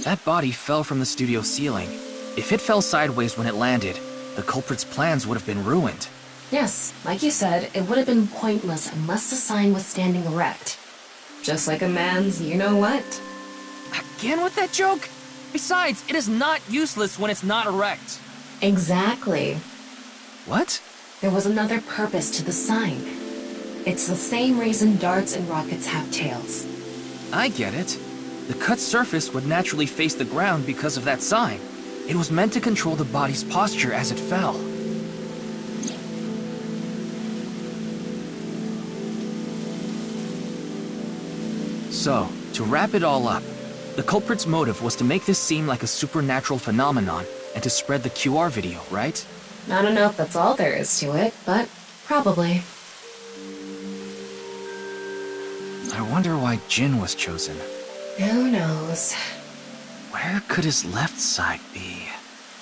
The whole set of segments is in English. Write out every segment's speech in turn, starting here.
That body fell from the studio ceiling. If it fell sideways when it landed, the culprit's plans would have been ruined. Yes, like you said, it would have been pointless unless the sign was standing erect. Just like a man's you-know-what. Again with that joke? Besides, it is not useless when it's not erect. Exactly. What? There was another purpose to the sign. It's the same reason darts and rockets have tails. I get it. The cut surface would naturally face the ground because of that sign. It was meant to control the body's posture as it fell. So, to wrap it all up, the culprit's motive was to make this seem like a supernatural phenomenon and to spread the QR video, right? I don't know if that's all there is to it, but probably. I wonder why Jin was chosen. Who knows? Where could his left side be?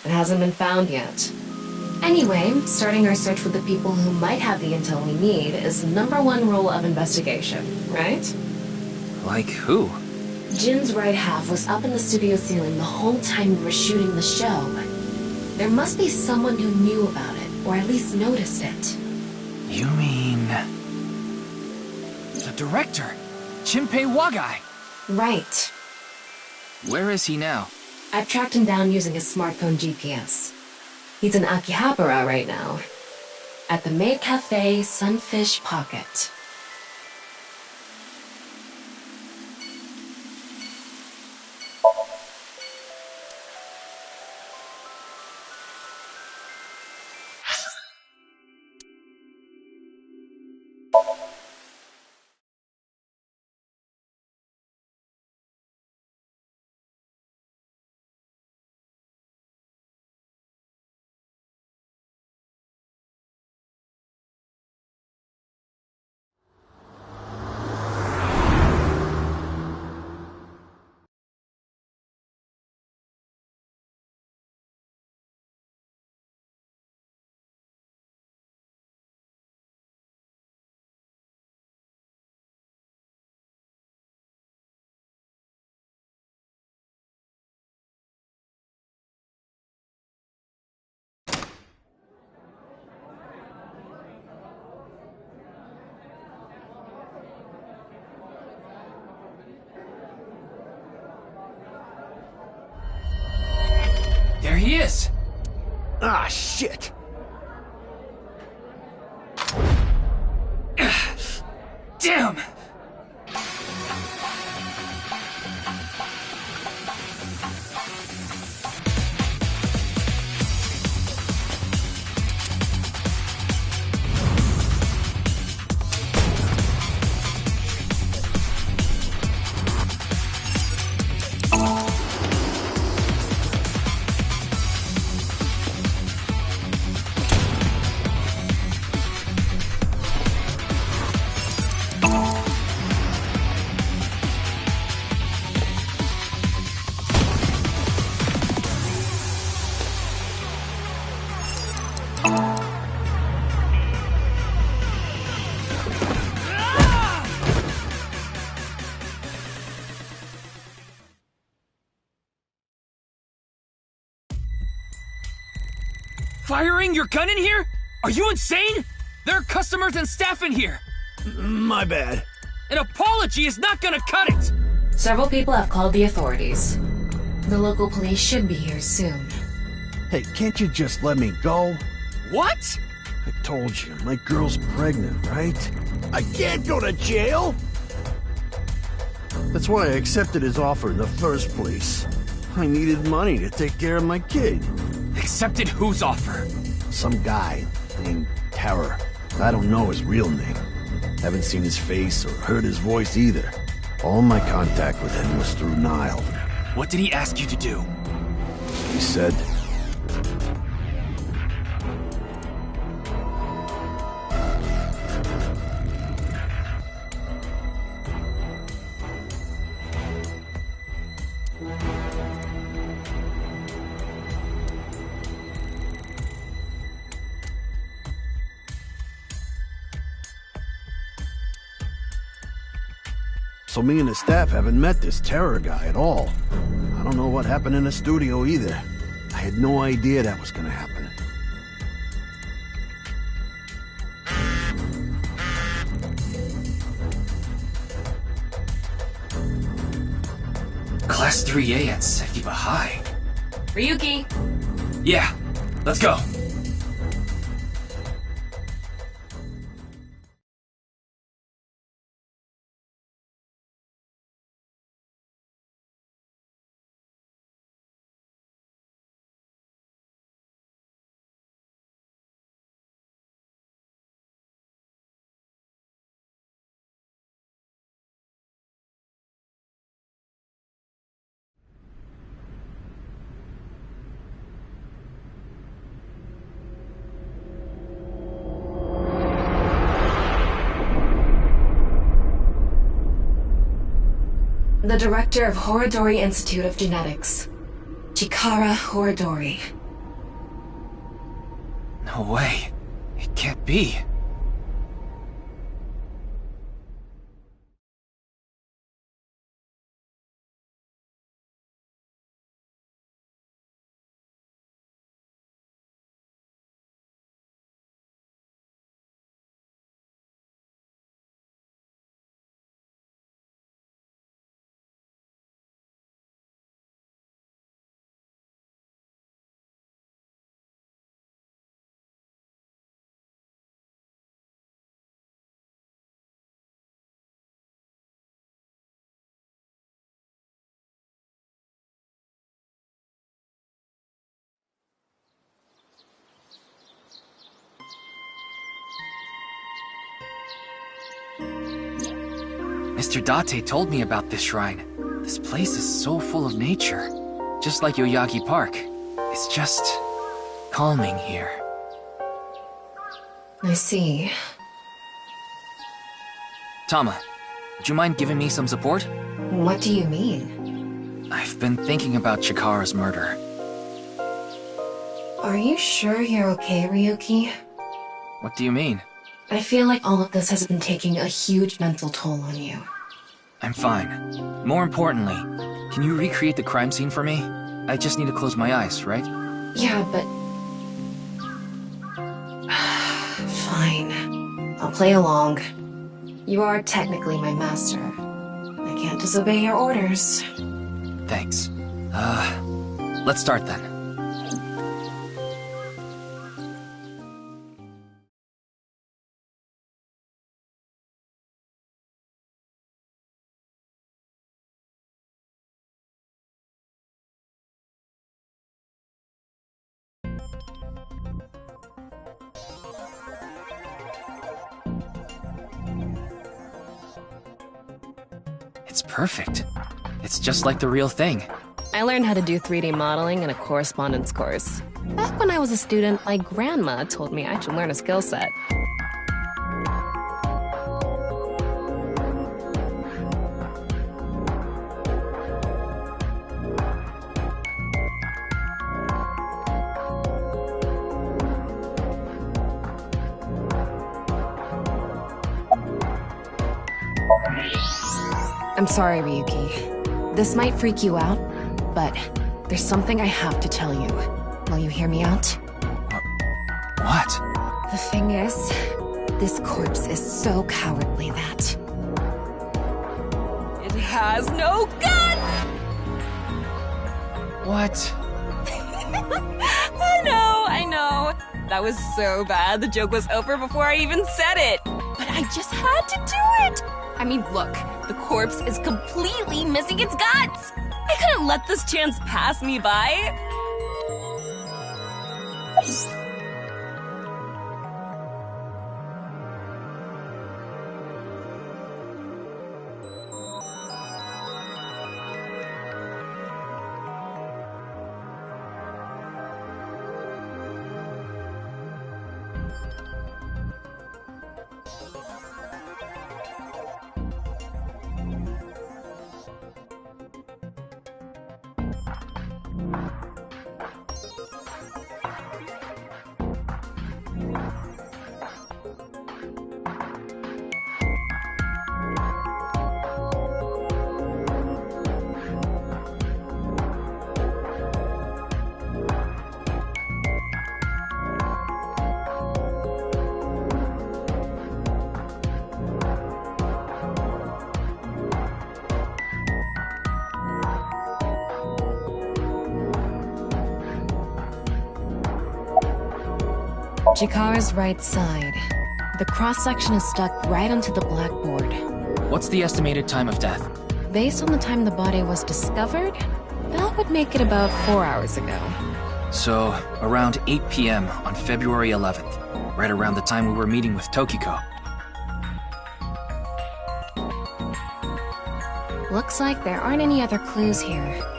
It hasn't been found yet. Anyway, starting our search with the people who might have the intel we need is the #1 rule of investigation, right? Like who? Jin's right half was up in the studio ceiling the whole time we were shooting the show. There must be someone who knew about it, or at least noticed it. You mean... the director, Jinpei Wagai. Right. Where is he now? I've tracked him down using his smartphone GPS. He's in Akihabara right now. At the Maid Cafe Sunfish Pocket. There he is! Ah, shit! Damn! Firing your gun in here? Are you insane? There are customers and staff in here. My bad. An apology is not gonna cut it! Several people have called the authorities. The local police should be here soon. Hey, can't you just let me go? What? I told you, my girl's pregnant, right? I can't go to jail! That's why I accepted his offer in the first place. I needed money to take care of my kid. Accepted whose offer? Some guy named Terror. I don't know his real name. Haven't seen his face or heard his voice either. All my contact with him was through Nile. What did he ask you to do? He said... So me and the staff haven't met this terror guy at all. I don't know what happened in the studio either. I had no idea that was gonna happen. Class 3A at Sekiba High. Ryuki! Yeah, let's go. The director of Horodori Institute of Genetics. Chikara Horodori. No way. It can't be. Mr. Date told me about this shrine. This place is so full of nature. Just like Yoyagi Park. It's just calming here. I see. Tama, would you mind giving me some support? What do you mean? I've been thinking about Chikara's murder. Are you sure you're okay, Ryuki? What do you mean? I feel like all of this has been taking a huge mental toll on you. I'm fine. More importantly, can you recreate the crime scene for me? I just need to close my eyes, right? Yeah, but... Fine. I'll play along. You are technically my master. I can't disobey your orders. Thanks. Let's start then. It's perfect. It's just like the real thing. I learned how to do 3D modeling in a correspondence course. Back when I was a student, my grandma told me I should learn a skill set. I'm sorry, Ryuki. This might freak you out, but there's something I have to tell you. Will you hear me out? What? The thing is, this corpse is so cowardly that... it has no guts! What? I know. That was so bad, the joke was over before I even said it. But I just had to do it! I mean, look, the corpse is completely missing its guts! I couldn't let this chance pass me by! Chikara's right side. The cross-section is stuck right onto the blackboard. What's the estimated time of death? Based on the time the body was discovered, that would make it about 4 hours ago. So, around 8 p.m. on February 11th, right around the time we were meeting with Tokiko. Looks like there aren't any other clues here.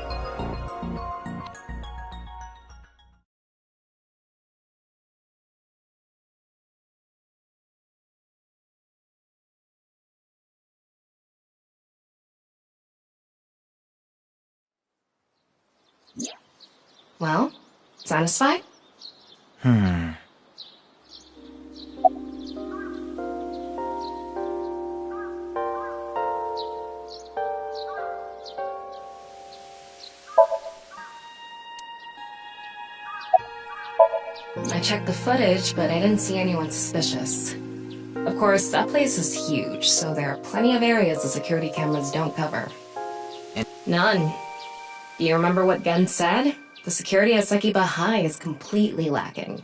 Well, satisfied? I checked the footage, but I didn't see anyone suspicious. Of course, that place is huge, so there are plenty of areas the security cameras don't cover. None. Do you remember what Gen said? The security at Sekiba High is completely lacking.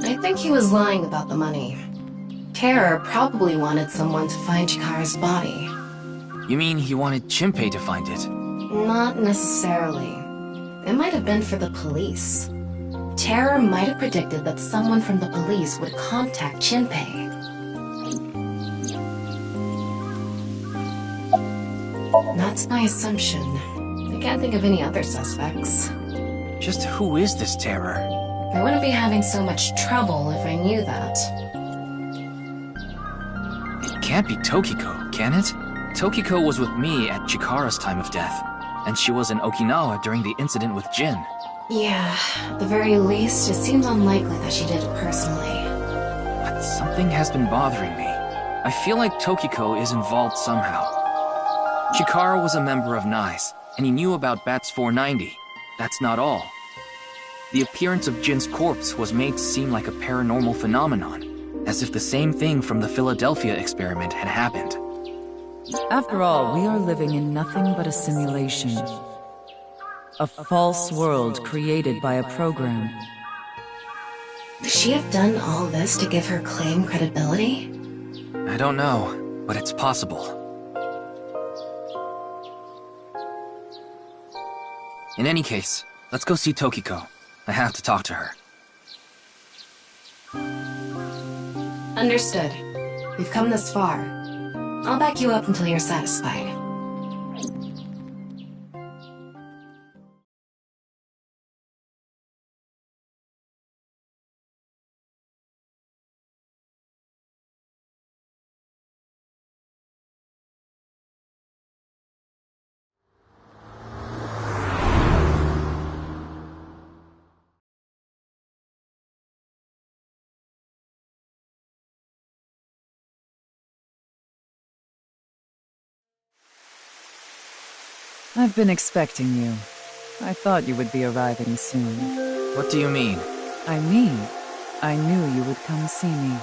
I think he was lying about the money. Terror probably wanted someone to find Chikara's body. You mean he wanted Chimpei to find it? Not necessarily. It might have been for the police. Terror might have predicted that someone from the police would contact Chimpei. That's my assumption. I can't think of any other suspects. Just who is this Terror? I wouldn't be having so much trouble if I knew that. It can't be Tokiko, can it? Tokiko was with me at Chikara's time of death, and she was in Okinawa during the incident with Jin. Yeah, at the very least, it seems unlikely that she did it personally. But something has been bothering me. I feel like Tokiko is involved somehow. Chikara was a member of NICE, and he knew about Bats 490. That's not all. The appearance of Jin's corpse was made to seem like a paranormal phenomenon, as if the same thing from the Philadelphia experiment had happened. After all, we are living in nothing but a simulation. A false world created by a program. Could she have done all this to give her claim credibility? I don't know, but it's possible. In any case, let's go see Tokiko. I have to talk to her. Understood. We've come this far. I'll back you up until you're satisfied. I've been expecting you. I thought you would be arriving soon. What do you mean? I mean, I knew you would come see me.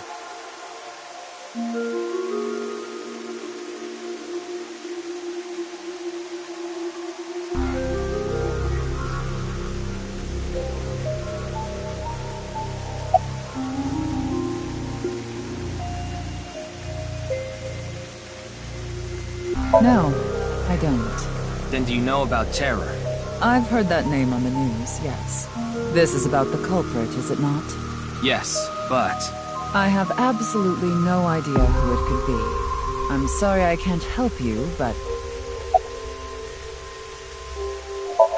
No, I don't. Then do you know about Terror? I've heard that name on the news, yes. This is about the culprit, is it not? Yes, but... I have absolutely no idea who it could be. I'm sorry I can't help you, but...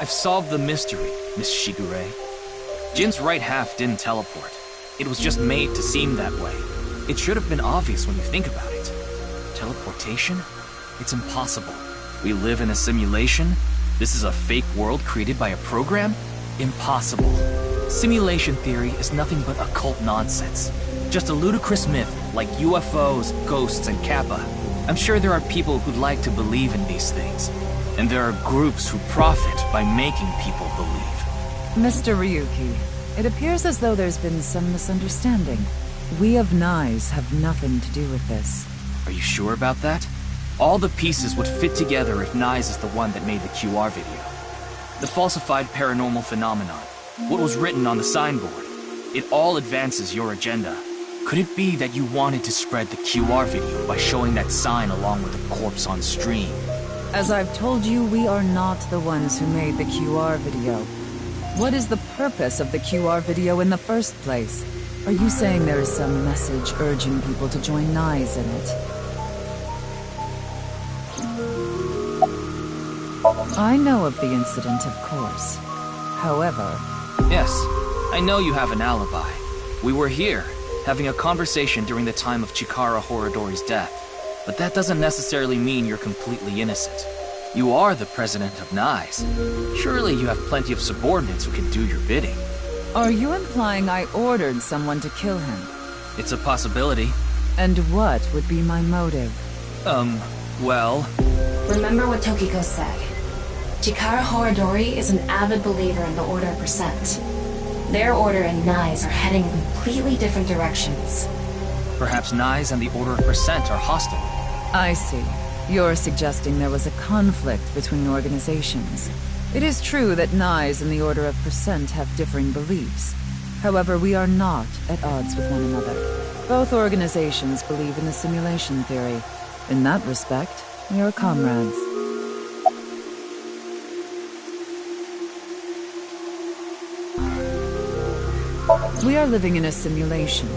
I've solved the mystery, Miss Shigure. Jin's right half didn't teleport. It was just made to seem that way. It should have been obvious when you think about it. Teleportation? It's impossible. We live in a simulation? This is a fake world created by a program? Impossible. Simulation theory is nothing but occult nonsense. Just a ludicrous myth like UFOs, ghosts, and Kappa. I'm sure there are people who'd like to believe in these things. And there are groups who profit by making people believe. Mr. Ryuki, it appears as though there's been some misunderstanding. We of NICE have nothing to do with this. Are you sure about that? All the pieces would fit together if NICE is the one that made the QR video. The falsified paranormal phenomenon. What was written on the signboard. It all advances your agenda. Could it be that you wanted to spread the QR video by showing that sign along with the corpse on stream? As I've told you, we are not the ones who made the QR video. What is the purpose of the QR video in the first place? Are you saying there is some message urging people to join Nyes in it? I know of the incident, of course. However... Yes, I know you have an alibi. We were here, having a conversation during the time of Chikara Horadori's death. But that doesn't necessarily mean you're completely innocent. You are the president of Nyes. Surely you have plenty of subordinates who can do your bidding. Are you implying I ordered someone to kill him? It's a possibility. And what would be my motive? Well... Remember what Tokiko said. Chikara Horadori is an avid believer in the Order of Percent. Their Order and Nyes are heading in completely different directions. Perhaps Nyes and the Order of Percent are hostile. I see. You're suggesting there was a conflict between organizations. It is true that Nyes and the Order of Percent have differing beliefs. However, we are not at odds with one another. Both organizations believe in the simulation theory. In that respect, we are comrades. We are living in a simulation,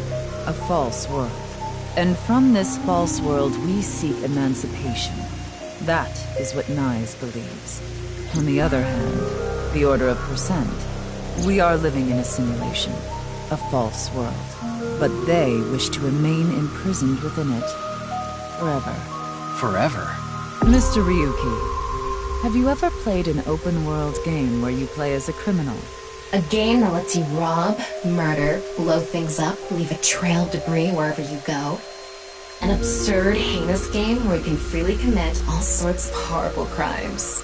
a false world. And from this false world, we seek emancipation. That is what Nyes believes. On the other hand, the Order of Percent, we are living in a simulation, a false world. But they wish to remain imprisoned within it forever. Forever? Mr. Ryuki, have you ever played an open-world game where you play as a criminal? A game that lets you rob, murder, blow things up, leave a trail of debris wherever you go. An absurd, heinous game where you can freely commit all sorts of horrible crimes.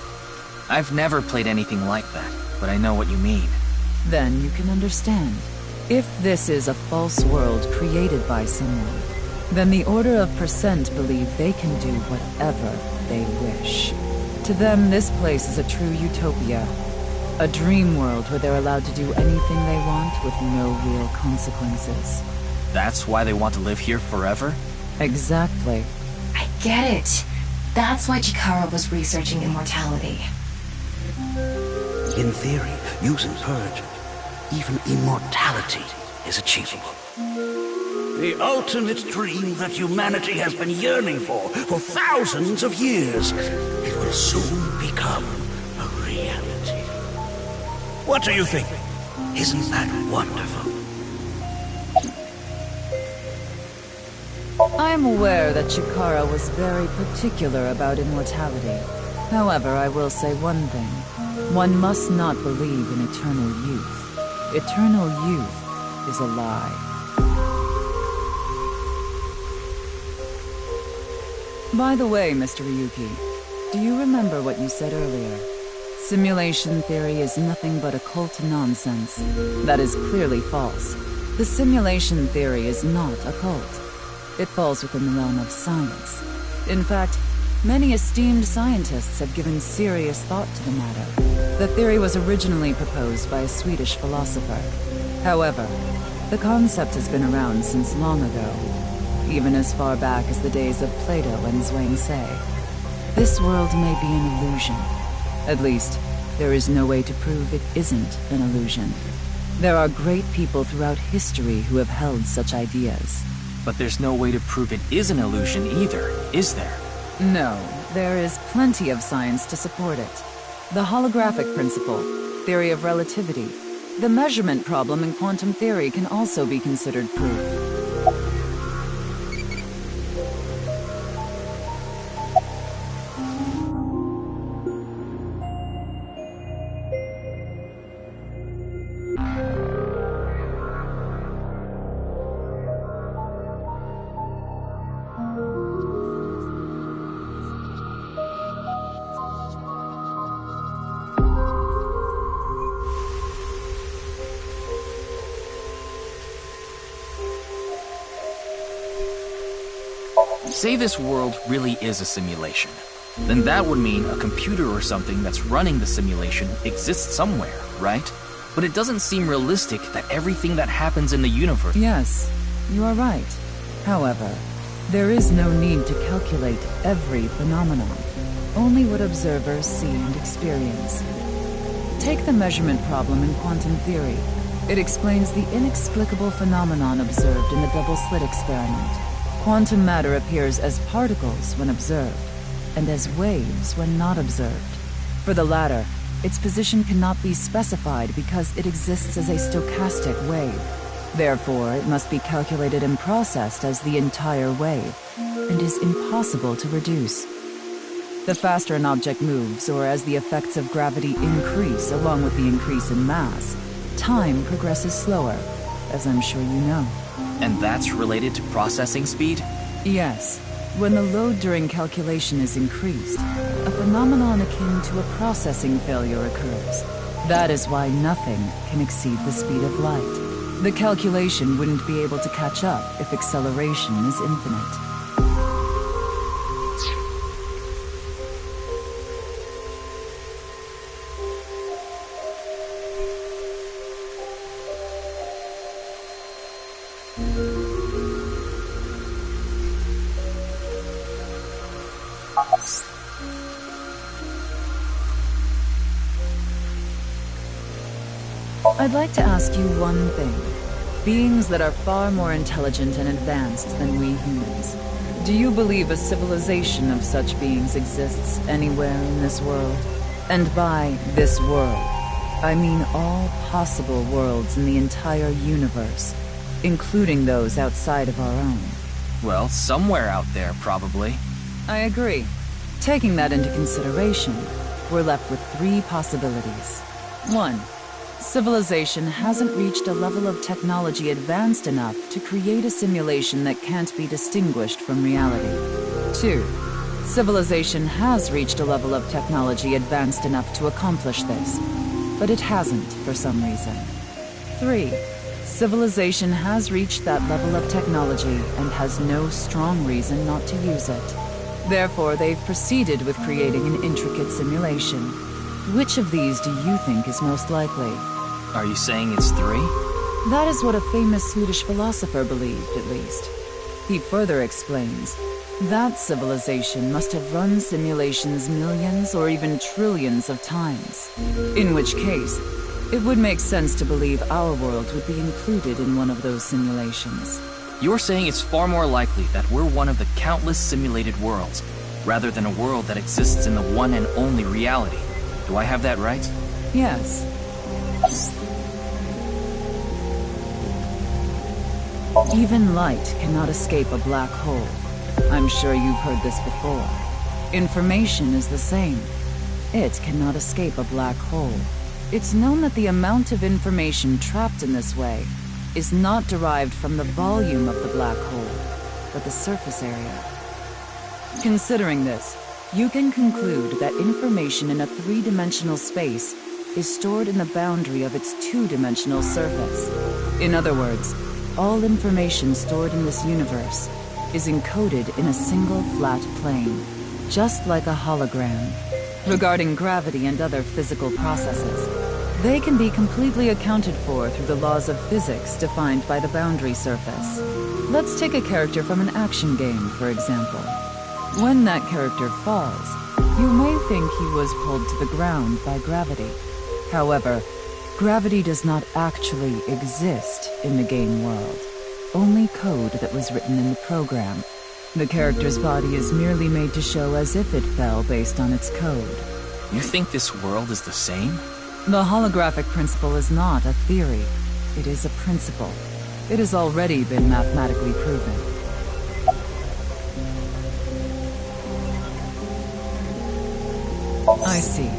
I've never played anything like that, but I know what you mean. Then you can understand. If this is a false world created by someone, then the Order of Percent believe they can do whatever they wish. To them, this place is a true utopia. A dream world where they're allowed to do anything they want with no real consequences. That's why they want to live here forever? Exactly. I get it. That's why Chikara was researching immortality. In theory, using Purge, even immortality is achievable. The ultimate dream that humanity has been yearning for thousands of years. It will soon become a reality. What do you think? Isn't that wonderful? I am aware that Chikara was very particular about immortality. However, I will say one thing. One must not believe in eternal youth. Eternal youth is a lie. By the way, Mr. Ryuki, do you remember what you said earlier? Simulation theory is nothing but occult nonsense. That is clearly false. The simulation theory is not occult. It falls within the realm of science. In fact, many esteemed scientists have given serious thought to the matter. The theory was originally proposed by a Swedish philosopher. However, the concept has been around since long ago, even as far back as the days of Plato and Zhuangzi. This world may be an illusion. At least, there is no way to prove it isn't an illusion. There are great people throughout history who have held such ideas. But there's no way to prove it is an illusion either, is there? No, there is plenty of science to support it. The holographic principle, theory of relativity, the measurement problem in quantum theory can also be considered proof. Say this world really is a simulation. Then that would mean a computer or something that's running the simulation exists somewhere, right? But it doesn't seem realistic that everything that happens in the universe... Yes, you are right. However, there is no need to calculate every phenomenon, only what observers see and experience. Take the measurement problem in quantum theory. It explains the inexplicable phenomenon observed in the double-slit experiment. Quantum matter appears as particles when observed, and as waves when not observed. For the latter, its position cannot be specified because it exists as a stochastic wave. Therefore, it must be calculated and processed as the entire wave, and is impossible to reduce. The faster an object moves, or as the effects of gravity increase along with the increase in mass, time progresses slower, as I'm sure you know. And that's related to processing speed? Yes. When the load during calculation is increased, a phenomenon akin to a processing failure occurs. That is why nothing can exceed the speed of light. The calculation wouldn't be able to catch up if acceleration is infinite. I'd like to ask you one thing. Beings that are far more intelligent and advanced than we humans, do you believe a civilization of such beings exists anywhere in this world? And by this world, I mean all possible worlds in the entire universe, including those outside of our own. Well, somewhere out there, probably. I agree. Taking that into consideration, we're left with three possibilities. 1. Civilization hasn't reached a level of technology advanced enough to create a simulation that can't be distinguished from reality. 2. Civilization has reached a level of technology advanced enough to accomplish this, but it hasn't for some reason. 3. Civilization has reached that level of technology and has no strong reason not to use it. Therefore, they've proceeded with creating an intricate simulation. Which of these do you think is most likely? Are you saying it's 3? That is what a famous Swedish philosopher believed, at least. He further explains, that civilization must have run simulations millions or even trillions of times. In which case, it would make sense to believe our world would be included in one of those simulations. You're saying it's far more likely that we're one of the countless simulated worlds, rather than a world that exists in the one and only reality. Do I have that right? Yes. Even light cannot escape a black hole. I'm sure you've heard this before. Information is the same. It cannot escape a black hole. It's known that the amount of information trapped in this way is not derived from the volume of the black hole, but the surface area. Considering this, you can conclude that information in a three-dimensional space is stored in the boundary of its two-dimensional surface. In other words, all information stored in this universe is encoded in a single flat plane, just like a hologram. Regarding gravity and other physical processes, they can be completely accounted for through the laws of physics defined by the boundary surface. Let's take a character from an action game, for example. When that character falls, you may think he was pulled to the ground by gravity. However, gravity does not actually exist in the game world, only code that was written in the program. The character's body is merely made to show as if it fell based on its code. You think this world is the same? The holographic principle is not a theory. It is a principle. It has already been mathematically proven. I see.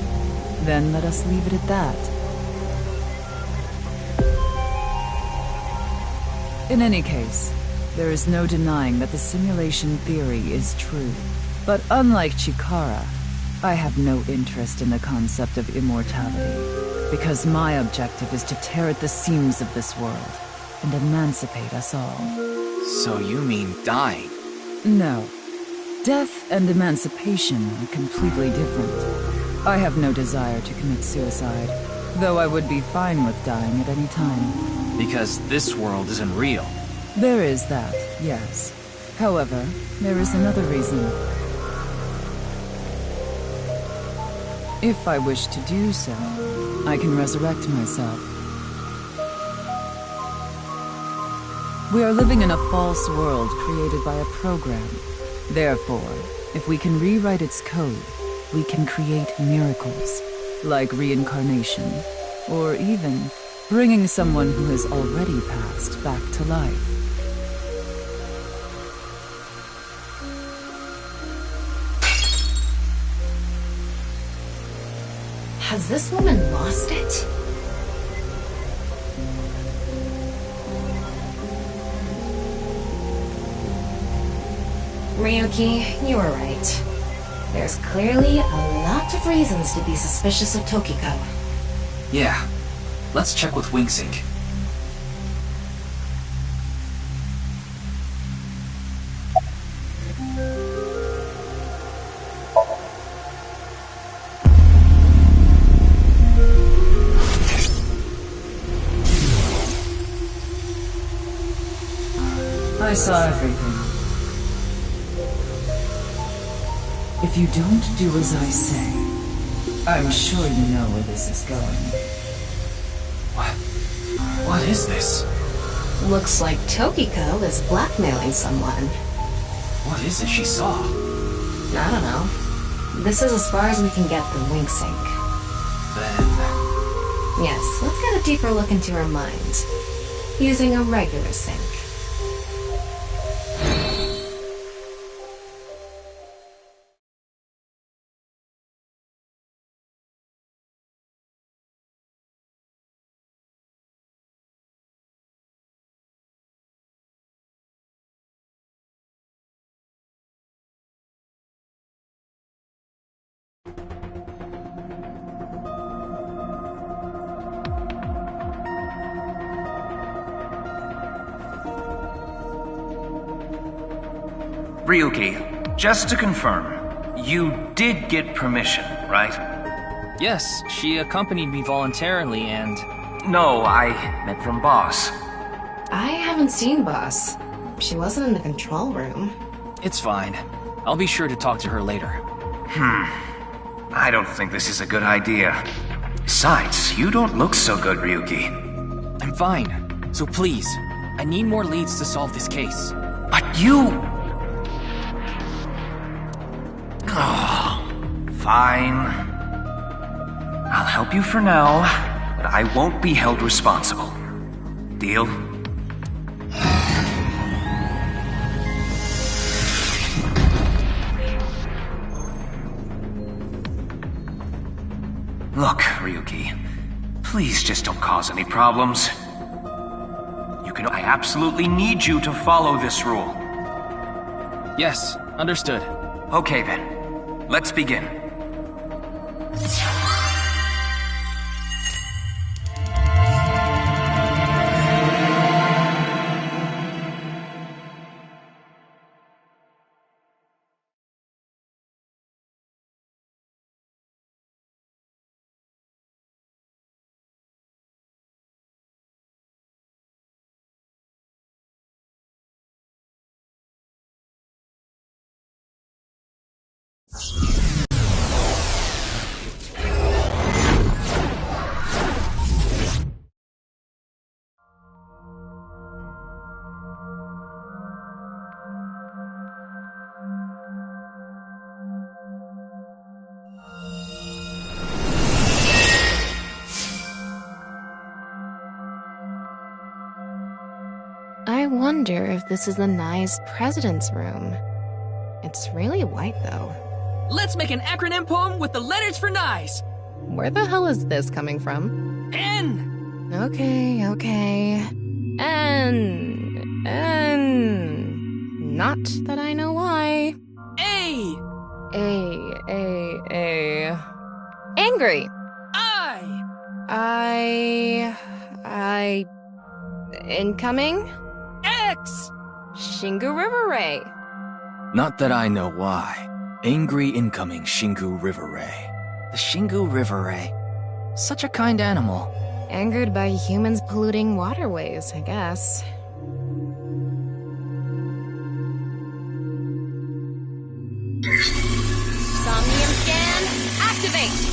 Then let us leave it at that. In any case, there is no denying that the simulation theory is true. But unlike Chikara, I have no interest in the concept of immortality, because my objective is to tear at the seams of this world and emancipate us all. So you mean dying? No. Death and emancipation are completely different. I have no desire to commit suicide, though I would be fine with dying at any time. Because this world isn't real. There is that, yes. However, there is another reason. If I wish to do so, I can resurrect myself. We are living in a false world created by a program. Therefore, if we can rewrite its code, we can create miracles, like reincarnation, or even bringing someone who has already passed back to life. Has this woman lost it? Ryuki, you were right. There's clearly a lot of reasons to be suspicious of Tokiko. Yeah. Let's check with WingSync. I saw everything. If you don't do as I say, I'm sure you know where this is going. What is this? Looks like Tokiko is blackmailing someone. What is it she saw? I don't know. This is as far as we can get from WingSync. Then... Yes, let's get a deeper look into her mind. Using a regular sync. Ryuki, just to confirm, you did get permission, right? Yes, she accompanied me voluntarily and... No, I meant from Boss. I haven't seen Boss. She wasn't in the control room. It's fine. I'll be sure to talk to her later. I don't think this is a good idea. Besides, you don't look so good, Ryuki. I'm fine. So please, I need more leads to solve this case. But you... Oh, fine. I'll help you for now, but I won't be held responsible. Deal? Look, Ryuki, please just don't cause any problems. I absolutely need you to follow this rule. Yes, understood. Okay then, let's begin. I wonder if this is the Nye's president's room. It's really white, though. Let's make an acronym poem with the letters for Nyes. Where the hell is this coming from? N. Okay. N. Not that I know why. A. A. Angry. I. Incoming? X. Shingu River Ray. Not that I know why. Angry incoming Xingu River Ray. The Xingu River Ray. Such a kind animal. Angered by humans polluting waterways, I guess. Somnium scan, activate!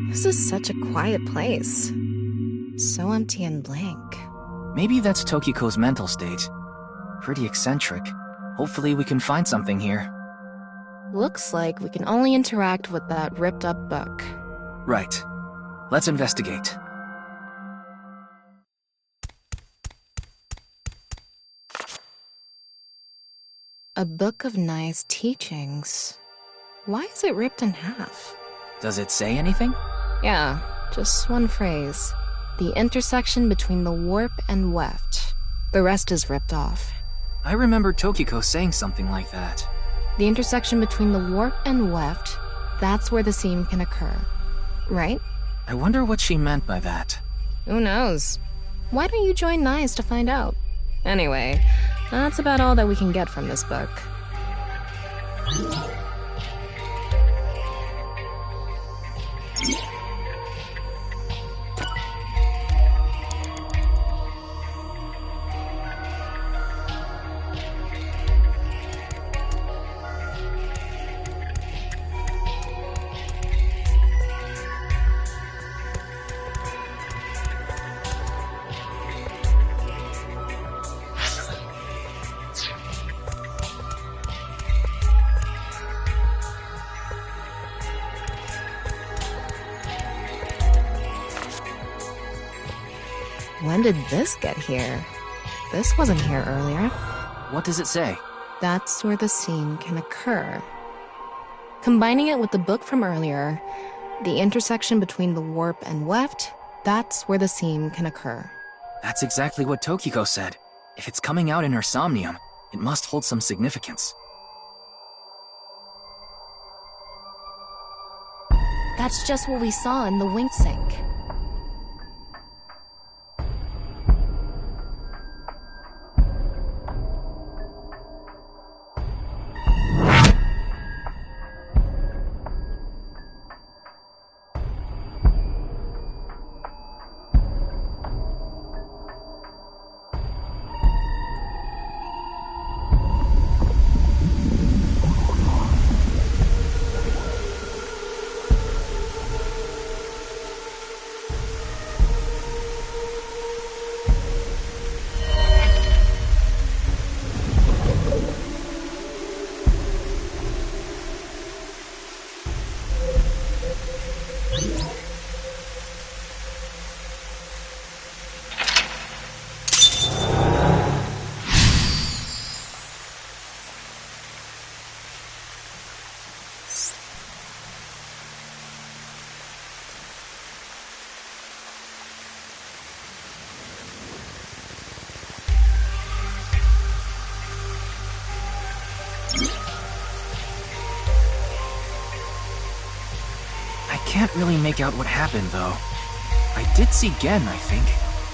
This is such a quiet place. So empty and blank. Maybe that's Tokiko's mental state. Pretty eccentric. Hopefully we can find something here. Looks like we can only interact with that ripped-up book. Right. Let's investigate. A book of nice teachings. Why is it ripped in half? Does it say anything? Yeah, just one phrase. The intersection between the warp and weft. The rest is ripped off. I remember Tokiko saying something like that. The intersection between the warp and weft, that's where the seam can occur. Right? I wonder what she meant by that. Who knows? Why don't you join NICE to find out? Anyway, that's about all that we can get from this book. When did this get here? This wasn't here earlier. What does it say? That's where the seam can occur. Combining it with the book from earlier, the intersection between the warp and weft, that's where the seam can occur. That's exactly what Tokiko said. If it's coming out in her somnium, it must hold some significance. That's just what we saw in the wink sink. Can't really make out what happened, though. I did see Gen, I think.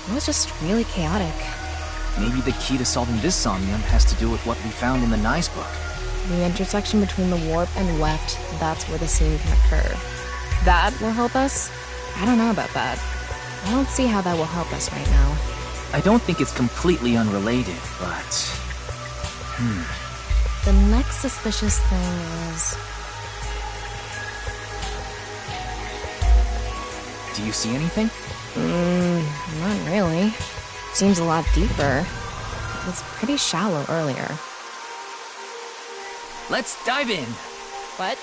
It was just really chaotic. Maybe the key to solving this somnium has to do with what we found in the NICE book. The intersection between the warp and weft, that's where the seam can occur. That will help us? I don't know about that. I don't see how that will help us right now. I don't think it's completely unrelated, but... The next suspicious thing is... Do you see anything? Not really. Seems a lot deeper. It was pretty shallow earlier. Let's dive in. What?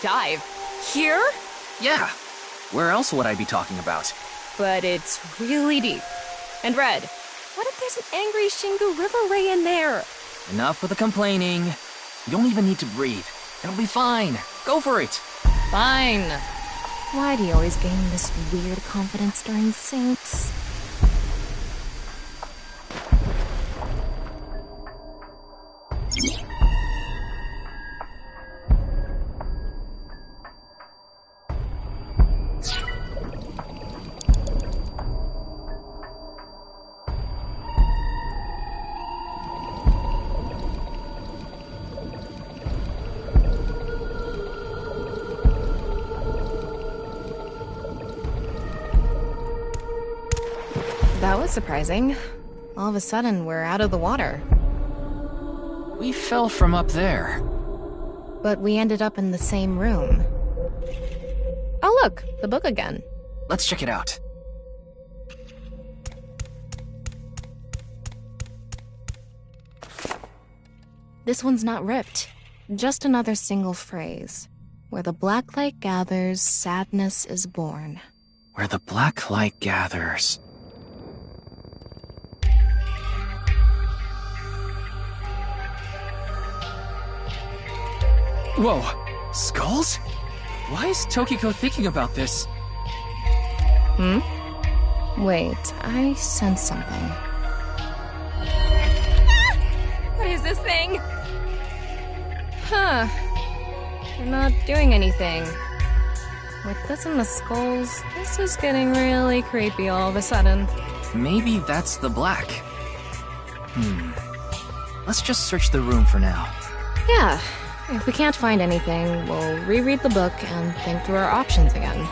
Dive? Here? Yeah. Where else would I be talking about? But it's really deep. And red. What if there's an angry Shingu River Ray in there? Enough with the complaining. You don't even need to breathe. It'll be fine. Go for it. Fine. Why do you always gain this weird confidence during syncs? That was surprising. All of a sudden, we're out of the water. We fell from up there. But we ended up in the same room. Oh look, the book again. Let's check it out. This one's not ripped. Just another single phrase. Where the black light gathers, sadness is born. Where the black light gathers. Whoa, skulls? Why is Tokiko thinking about this? Wait, I sense something. What is this thing? Huh. You're not doing anything. With this and the skulls, this is getting really creepy all of a sudden. Maybe that's the black. Let's just search the room for now. Yeah. If we can't find anything, we'll reread the book and think through our options again.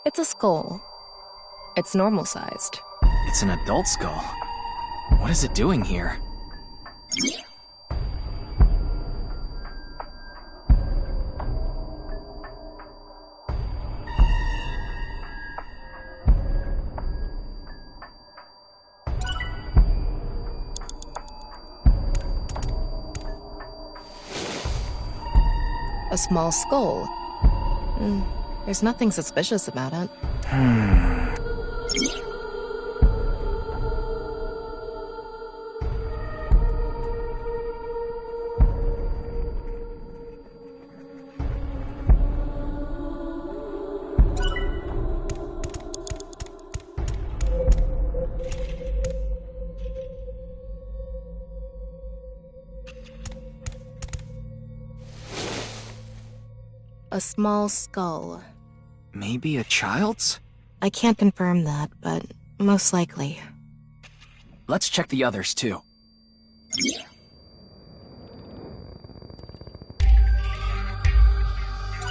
It's a skull. It's normal-sized. It's an adult skull. What is it doing here? A small skull. There's nothing suspicious about it. A small skull. Maybe a child's? I can't confirm that, but most likely. Let's check the others, too.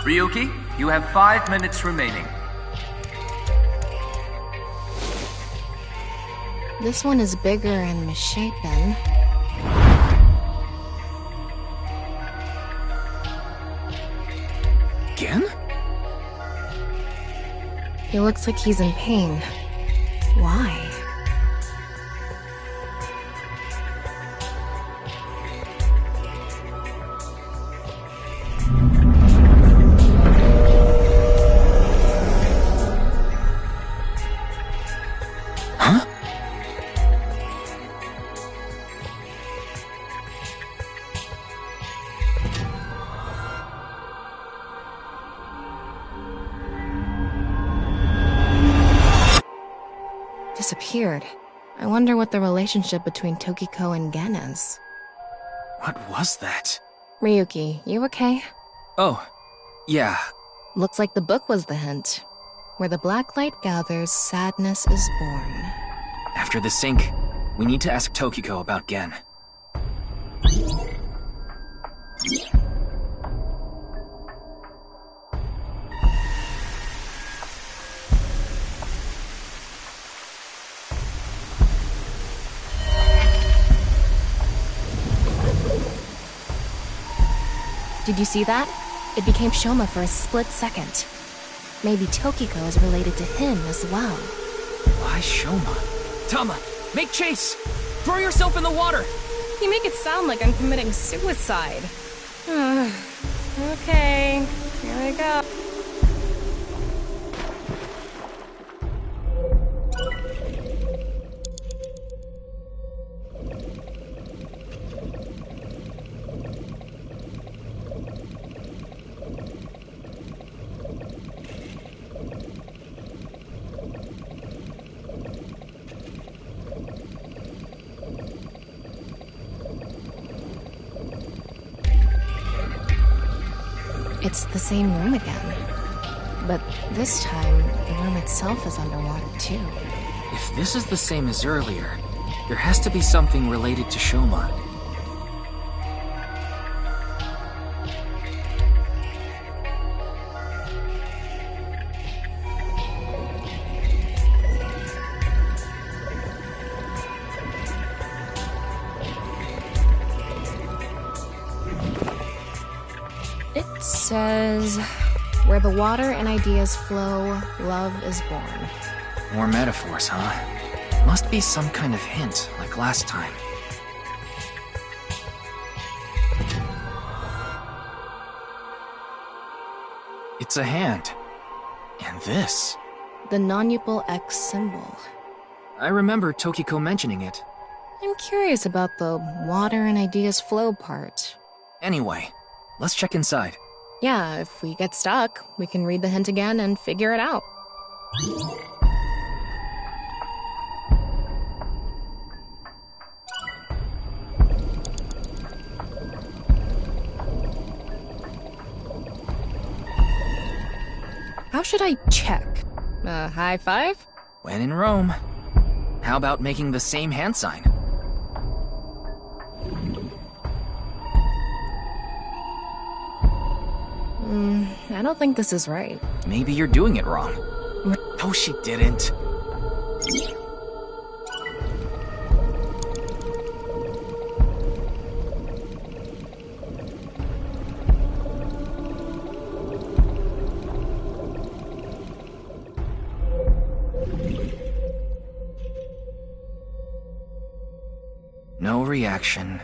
Ryuki, you have 5 minutes remaining. This one is bigger and misshapen. Again? He looks like he's in pain. Why? Huh? Disappeared. I wonder what the relationship between Tokiko and Gen is. What was that? Ryuki, you okay? Oh, yeah. Looks like the book was the hint. Where the black light gathers, sadness is born. After the sync, we need to ask Tokiko about Gen. Did you see that? It became Shoma for a split second. Maybe Tokiko is related to him as well. Why Shoma? Tama, make chase! Throw yourself in the water! You make it sound like I'm committing suicide. Okay, here I go. It's the same room again. But this time, the room itself is underwater too. If this is the same as earlier, there has to be something related to Shoma. It says, where the water and ideas flow, love is born. More metaphors, huh? Must be some kind of hint, like last time. It's a hand. And this. The nonupal X symbol. I remember Tokiko mentioning it. I'm curious about the water and ideas flow part. Anyway, let's check inside. Yeah, if we get stuck, we can read the hint again and figure it out. How should I check? High five? When in Rome. How about making the same hand sign? I don't think this is right. Maybe you're doing it wrong. No, she didn't. No reaction.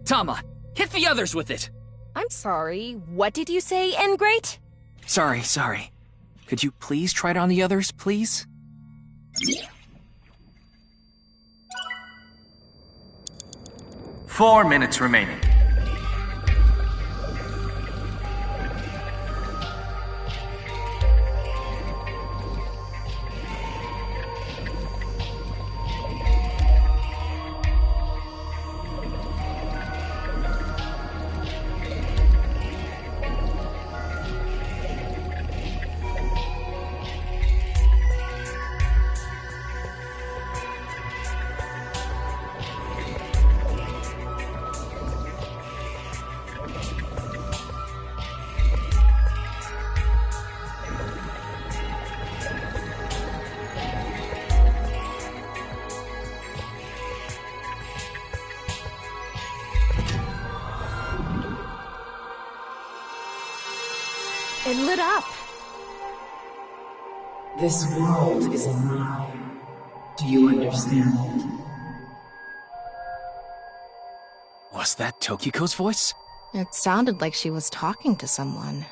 Tama, hit the others with it! I'm sorry, what did you say, N-Great? Sorry. Could you please try it on the others, please? Four minutes remaining. It lit up. This world is alive. Do you understand? Was that Tokiko's voice? It sounded like she was talking to someone.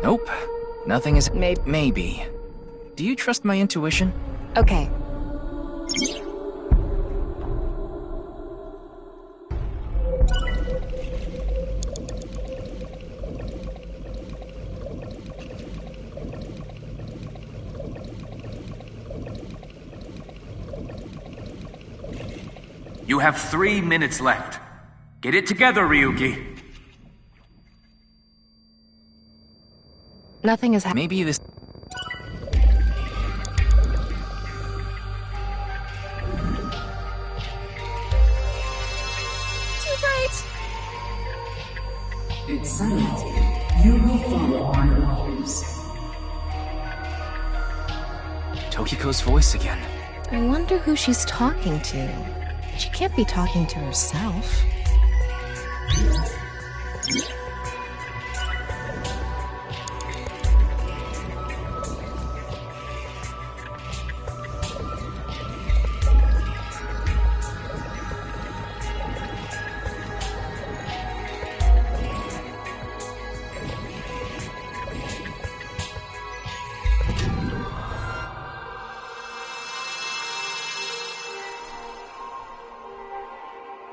Nope. Nothing is... Maybe. Do you trust my intuition? Okay. You have 3 minutes left. Get it together, Ryuki. Nothing is happening. Maybe this... Too bright. It's silent. You will follow our orders. Tokiko's voice again. I wonder who she's talking to. She can't be talking to herself.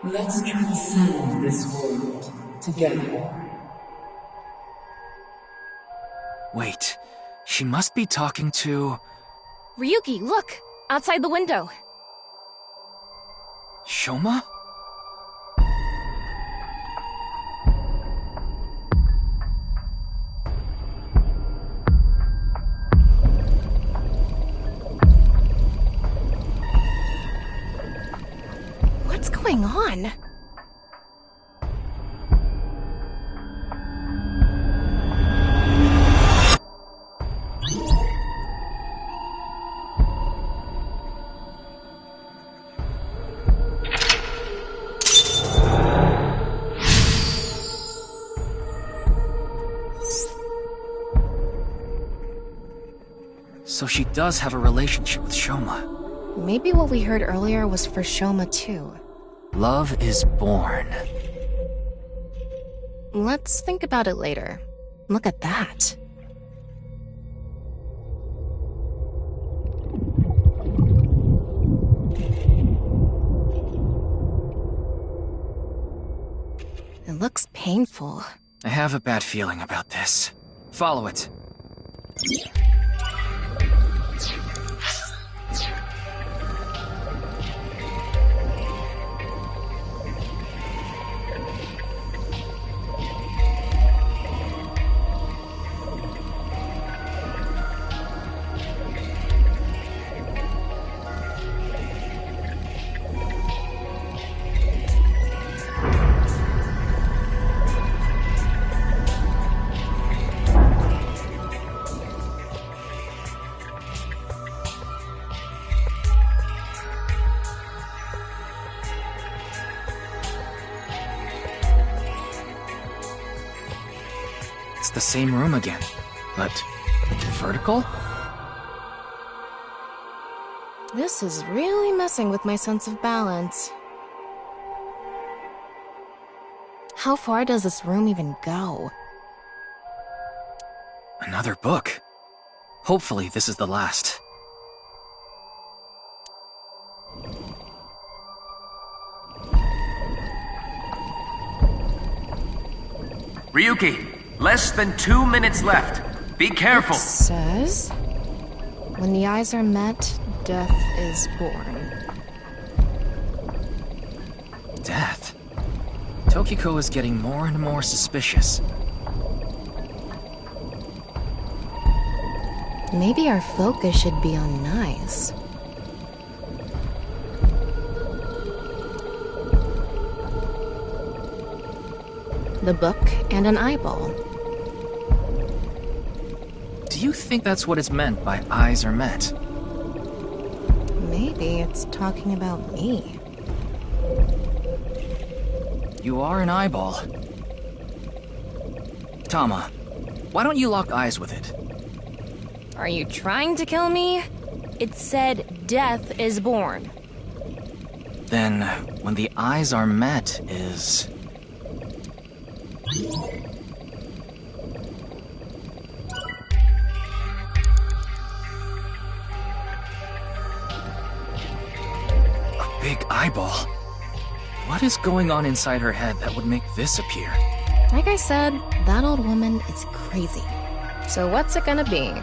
Let's transcend this world together. Wait, she must be talking to... Ryuki, look! Outside the window. Shoma? What's going on? So she does have a relationship with Shoma. Maybe what we heard earlier was for Shoma too. Love is born. Let's think about it later. Look at that. It looks painful. I have a bad feeling about this. Follow it. It's the same room again, but vertical? This is really messing with my sense of balance. How far does this room even go? Another book. Hopefully this is the last. Ryuki, less than 2 minutes left. Be careful. It says, when the eyes are met, death is born. Death? Tokiko is getting more and more suspicious. Maybe our focus should be on Nice. The book and an eyeball. Do you think that's what it's meant by eyes are met? Maybe it's talking about me. You are an eyeball. Tama, why don't you lock eyes with it? Are you trying to kill me? It said death is born. Then, when the eyes are met is... a big eyeball. What is going on inside her head that would make this appear? Like I said, that old woman is crazy. So what's it gonna be?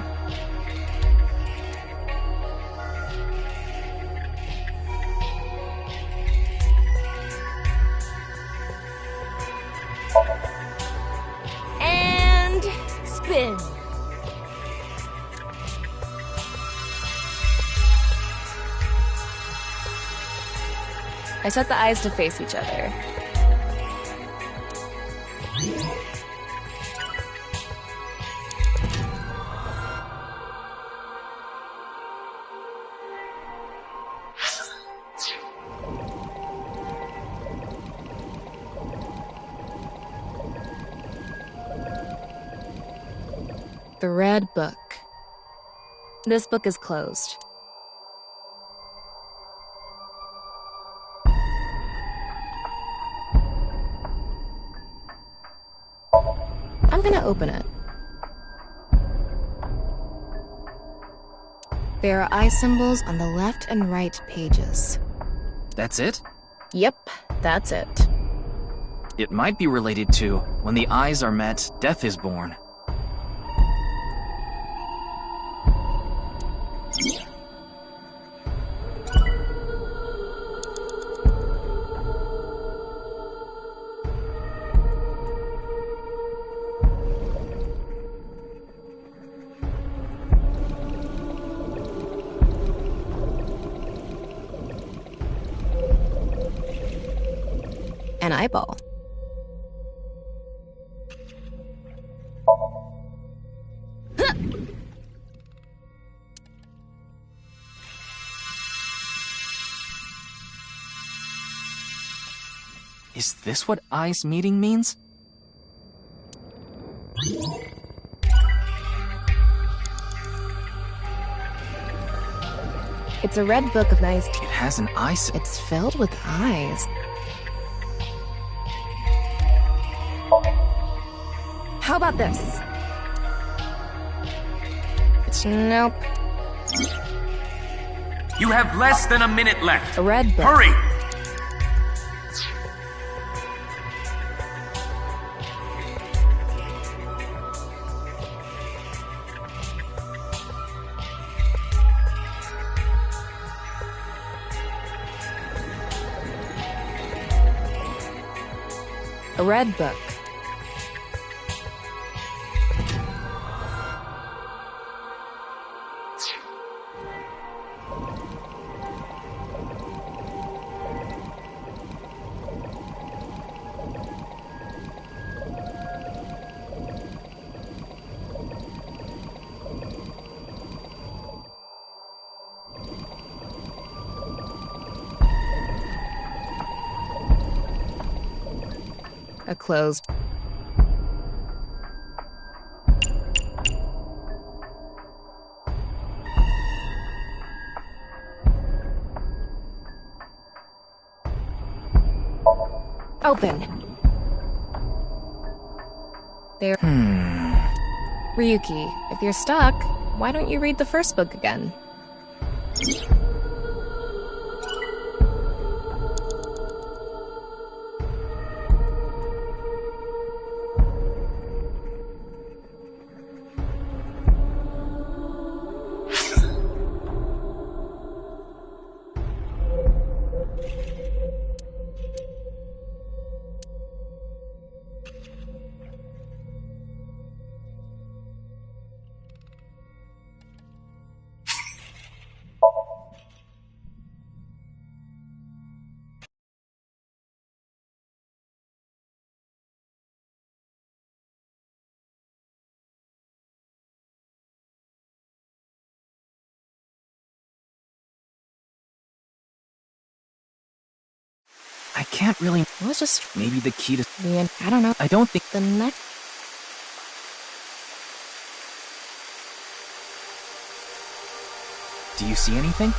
I set the eyes to face each other. The Red Book. This book is closed. I'm gonna open it. There are eye symbols on the left and right pages. That's it? Yep, that's it. It might be related to when the eyes are met, death is born. An eyeball. Is this what eyes meeting means? It's a red book of nice. It has an eye symbol. It's filled with eyes. How about this? Nope. You have less than a minute left. A red book. Hurry! A red book. A closed. Open. There. Ryuki, if you're stuck, why don't you read the first book again? I can't really. Let's just Maybe the key to. the end. I don't know. I don't think. The next. Do you see anything?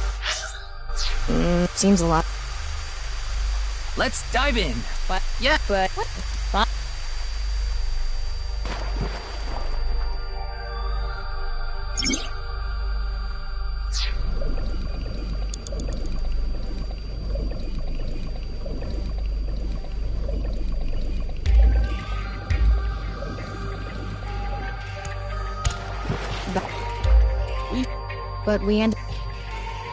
Seems a lot. Let's dive in. What? Yeah. But what the fuck? But we end.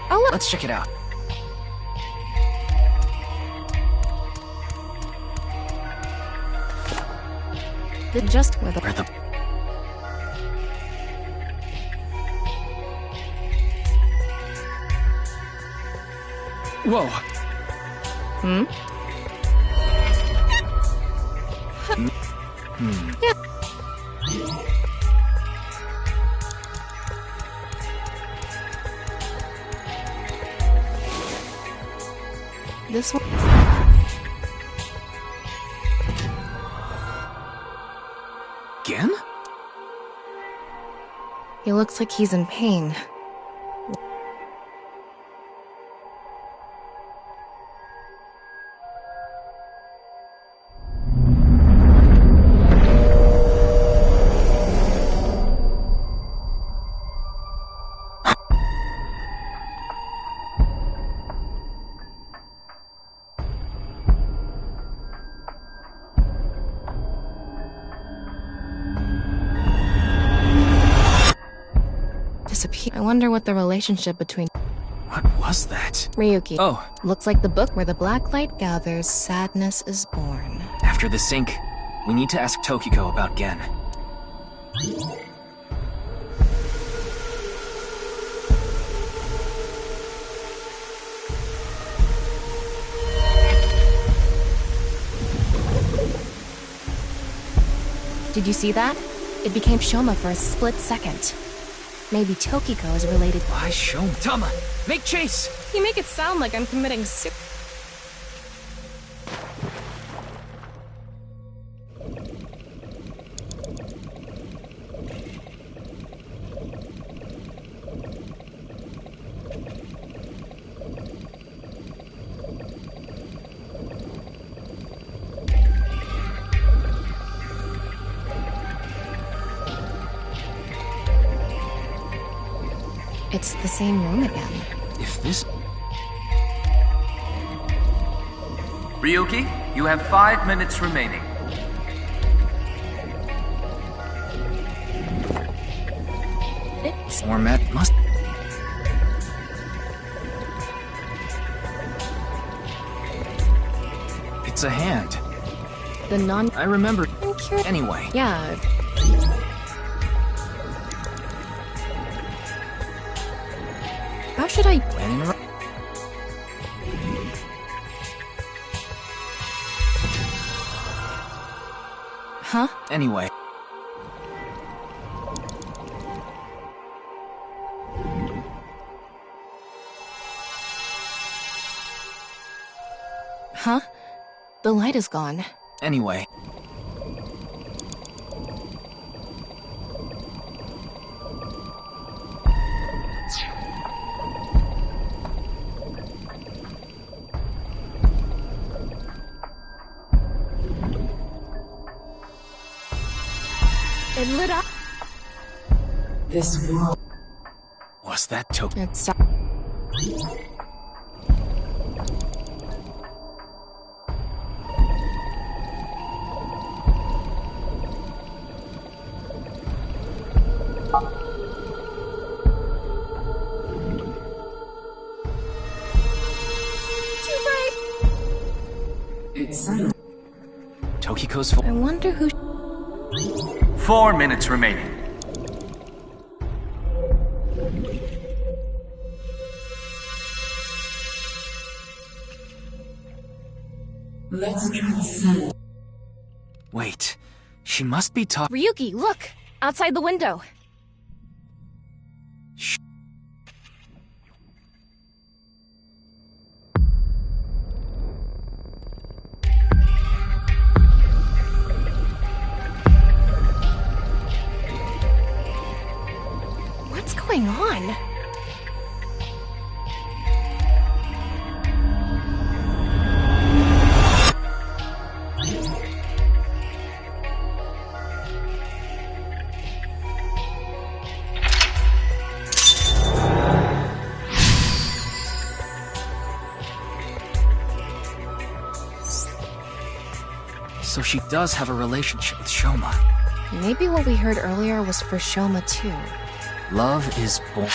Oh look! Let's check it out. Just where the. Where the. Whoa. Hmm? Yeah. This one. Again? He looks like he's in pain. Disappear. I wonder what the relationship between What was that? Ryuki. Oh, Looks like the book where the black light gathers, sadness is born. after the sync, we need to ask Tokiko about Gen. Did you see that? It became Shoma for a split second. Maybe Tokiko is related. Why show me? Tama, make chase! You make it sound like I'm committing su- It's the same room again. If this... Ryuki, you have 5 minutes remaining. format must... It's a hand. The non- I remember... I'm curious. Anyway. Yeah. How should I- When in... Huh? Anyway. Huh? The light is gone. Anyway. It lit up. This world. Was that Tokiko? It's... Tokiko's fault. I wonder who... 4 minutes remaining. Let's transcend. Wait. She must be talking... Ryuki, look! Outside the window. What's going on? So she does have a relationship with Shoma. Maybe what we heard earlier was for Shoma too. Love is born.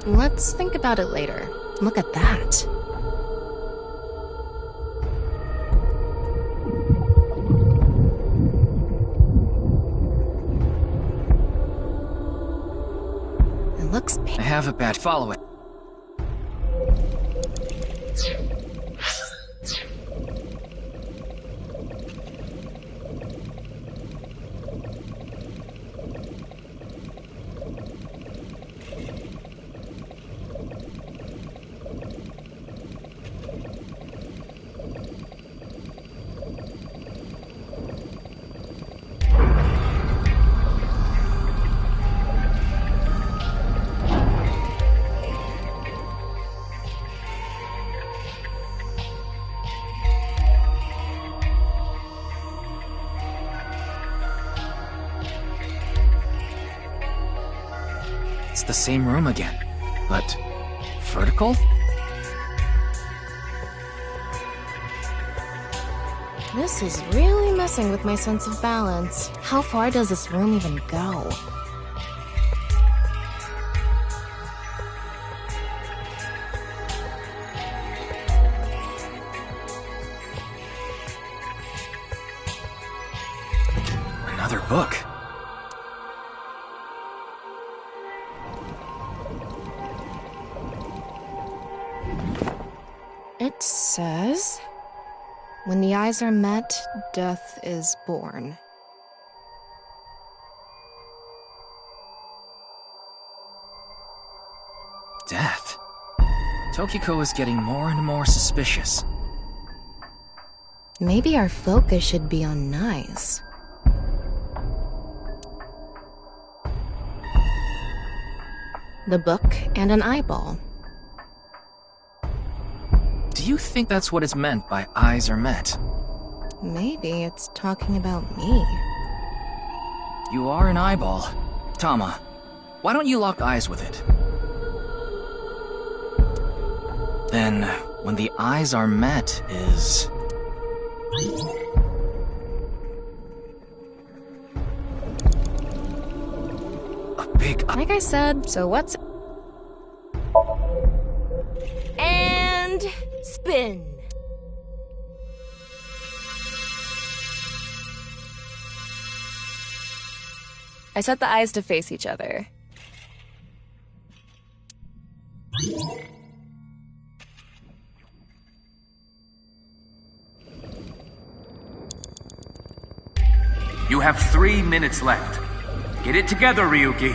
Let's think about it later. Look at that. It looks I have a bad follow it. It's the same room again, but vertical? This is really messing with my sense of balance. How far does this room even go? Another book. It says, when the eyes are met, death is born. Death. Tokiko is getting more and more suspicious. Maybe our focus should be on Nice. The book and an eyeball. Do you think that's what is meant by eyes are met? Maybe it's talking about me. You are an eyeball. Tama, why don't you lock eyes with it? Then, when the eyes are met is... a big eye. Like I said, so what's... And spin. I set the eyes to face each other. You have 3 minutes left. Get it together, Ryuki.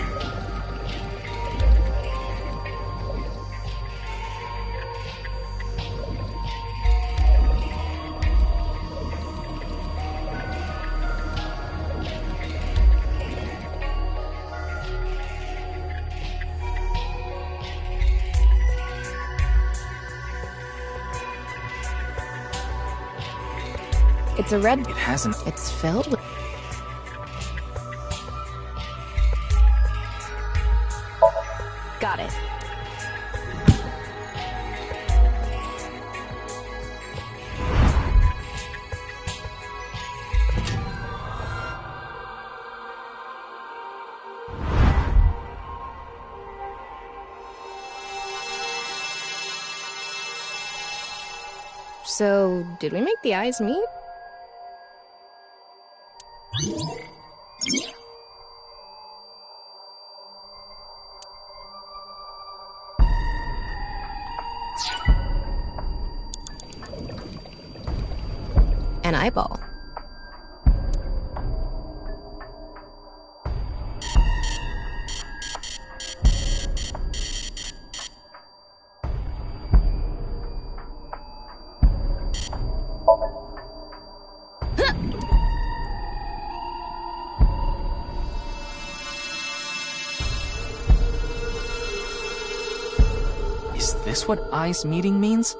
It's a red... It hasn't... It's filled with... Got it. So, did we make the eyes meet? An eyeball. Is this what eyes meeting means?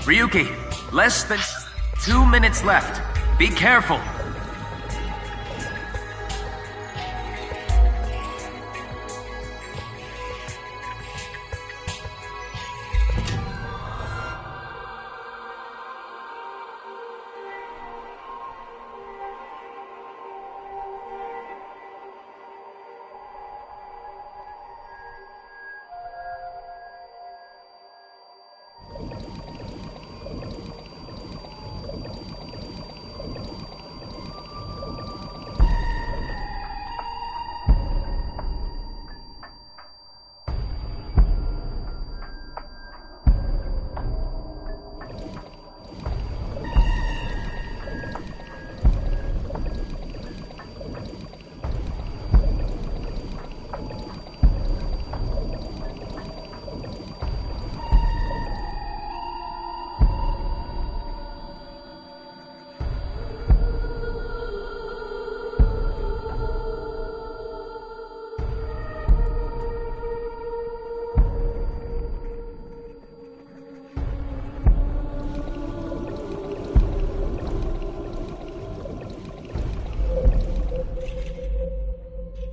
Ryuki, less than 2 minutes left. Be careful.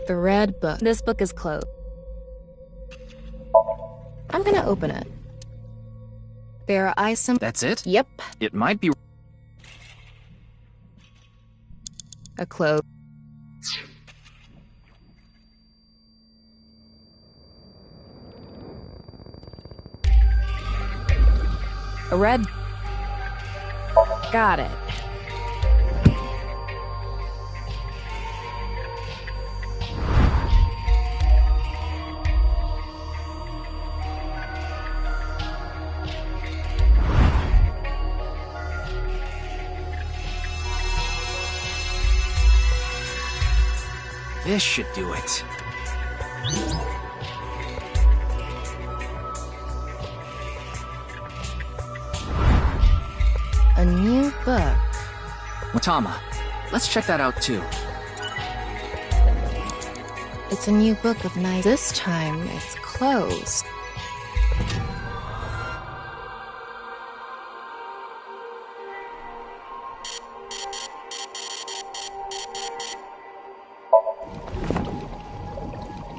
The red book. This book is closed. I'm gonna open it. There are eye symbols. That's it? Yep, It might be... a close. A red. Got it. This should do it. A new book. Watama, let's check that out too. It's a new book of night. This time, it's closed.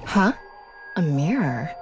Huh? A mirror?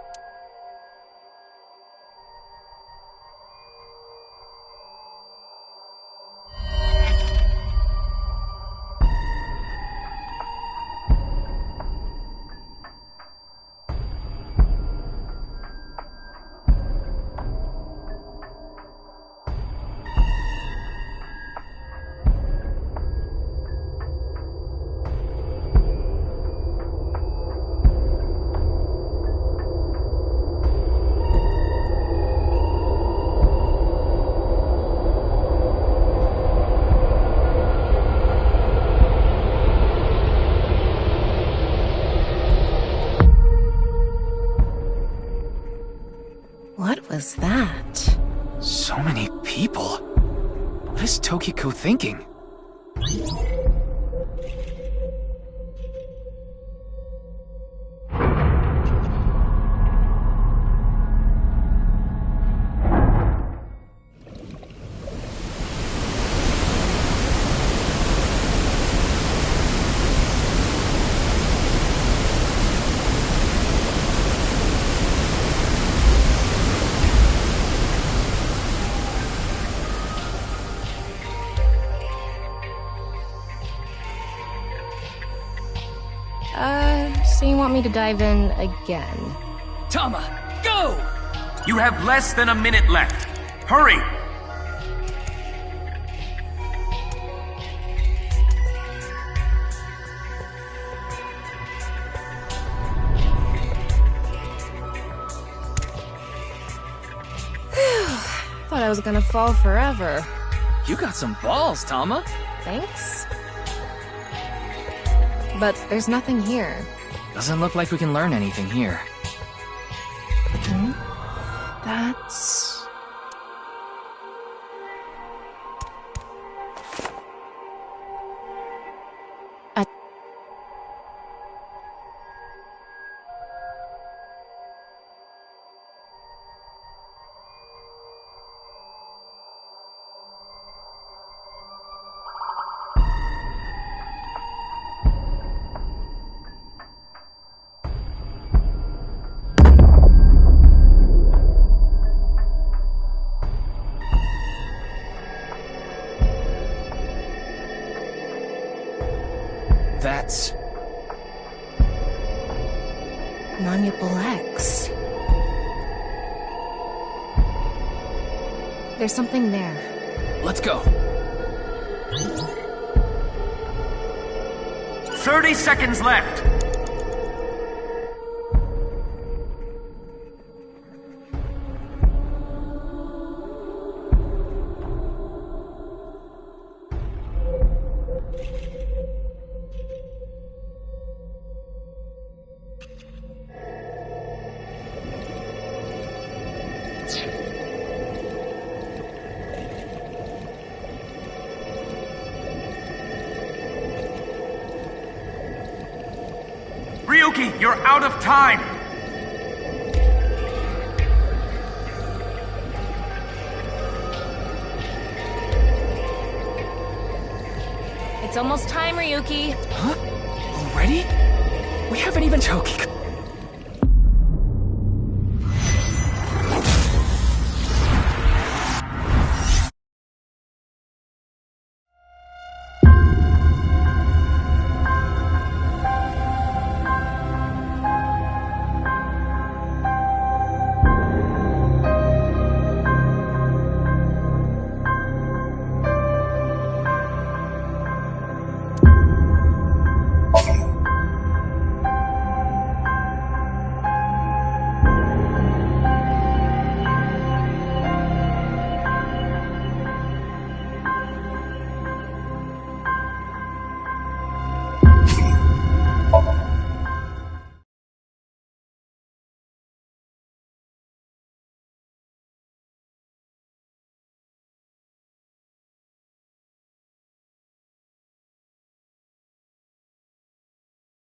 What was that? So many people. What is Tokiko thinking? So you want me to dive in again? Tama, go! You have less than a minute left. Hurry! Thought I was gonna fall forever. You got some balls, Tama. Thanks. But there's nothing here. Doesn't look like we can learn anything here. That's... Rats. Malleable X. There's something there. Let's go. 30 seconds left. Ryuki, you're out of time! It's almost time, Ryuki. Huh? Already? We haven't even... Choking.